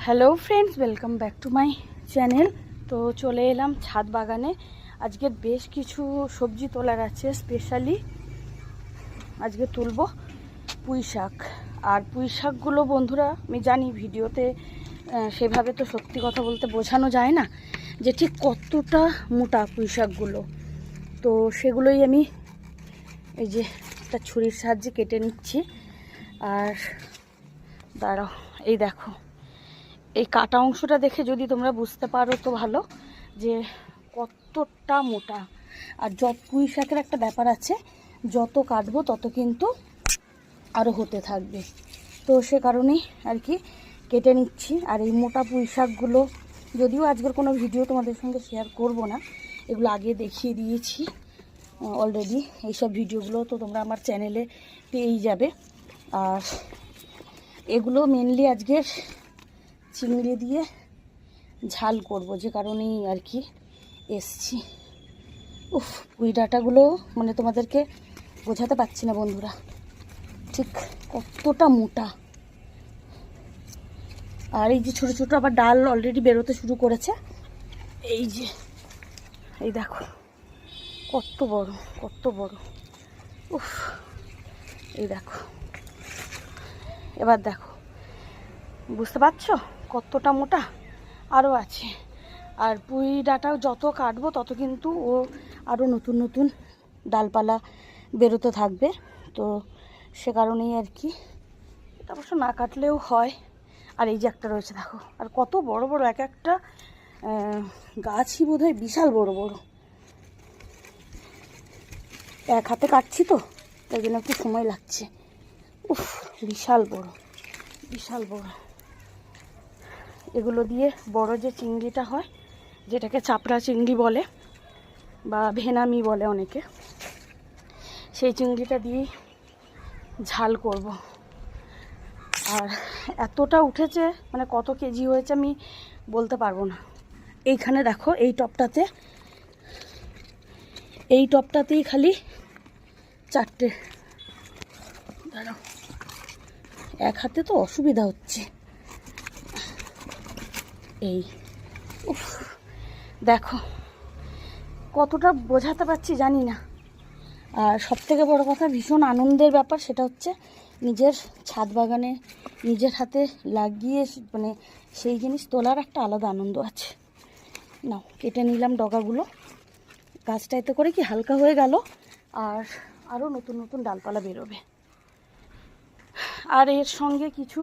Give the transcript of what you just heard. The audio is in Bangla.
Hello friends, welcome back to my channel. তো চলে এলাম ছাদ বাগানে। আজকের বেশ কিছু সবজি তোলার আছে। স্পেশালি আজকে তুলব পুঁই শাক। আর পুঁই শাকগুলো বন্ধুরা, আমি জানি ভিডিওতে সেভাবে তো সত্যি কথা বলতে বোঝানো যায় না যে ঠিক কতটা মোটা পুঁই শাকগুলো। তো সেগুলোই আমি এই যে একটা ছুরির সাহায্যে কেটে নিচ্ছি। আর দাঁড়াও, এই দেখো, এই কাটা অংশটা দেখে যদি তোমরা বুঝতে পারো তো ভালো যে কতটা মোটা। আর পুঁই শাকের একটা ব্যাপার আছে, যত কাটবো তত কিন্তু আরও হতে থাকবে। তো সে কারণেই আর কি কেটে নিচ্ছি। আর এই মোটা পুঁই শাকগুলো যদিও আজকের কোনো ভিডিও তোমাদের সঙ্গে শেয়ার করব না, এগুলো আগে দেখিয়ে দিয়েছি অলরেডি। এইসব ভিডিওগুলো তো তোমরা আমার চ্যানেলে পেয়েই যাবে। আর এগুলো মেনলি আজকের চিংড়ি দিয়ে ঝাল করব, যে কারণেই আর কি এসছি। উফ, পুঁই ডাঁটাগুলো মানে তোমাদেরকে বোঝাতে পারছি না বন্ধুরা ঠিক কতটা মোটা। আর এই যে ছোটো ছোটো আবার ডাল অলরেডি বেরোতে শুরু করেছে। এই যে এই দেখো কত বড় কত বড়। উফ, এই দেখো, এবার দেখো, বুঝতে পারছো কতটা মোটা। আরও আছে। আর পুঁই ডাঁটাও যত কাটবো তত কিন্তু ও আরও নতুন নতুন ডালপালা বেরোতে থাকবে। তো সে কারণেই আর কি এটা অবশ্য না কাটলেও হয়। আর এই যে একটা রয়েছে দেখো, আর কত বড় বড় এক একটা গাছই বোধ হয় বিশাল বড় বড়। এক হাতে কাটছি তো তাই জন্য একটু সময় লাগছে। উফ, বিশাল বড় বিশাল বড়। এগুলো দিয়ে বড় যে চিংড়িটা হয়, যেটাকে চাপড়া চিংড়ি বলে বা ভেনামি বলে অনেকে, সেই চিংড়িটা দিয়ে ঝাল করব। আর এতটা উঠেছে, মানে কত কেজি হয়েছে আমি বলতে পারবো না। এইখানে দেখো, এই টপটাতেই খালি 4টে। দাঁড়াও, এক হাতে তো অসুবিধা হচ্ছে। এই উফ, দেখো কতটা বোঝাতে পারছি জানি না। আর সবথেকে বড় কথা, ভীষণ আনন্দের ব্যাপার সেটা হচ্ছে নিজের ছাদ বাগানে নিজের হাতে লাগিয়ে মানে সেই জিনিস তোলার একটা আলাদা আনন্দ আছে। নাও, কেটে নিলাম ডগাগুলো। গাছটা এতে করে কি হালকা হয়ে গেল, আর আরও নতুন নতুন ডালপালা বেরোবে। আর এর সঙ্গে কিছু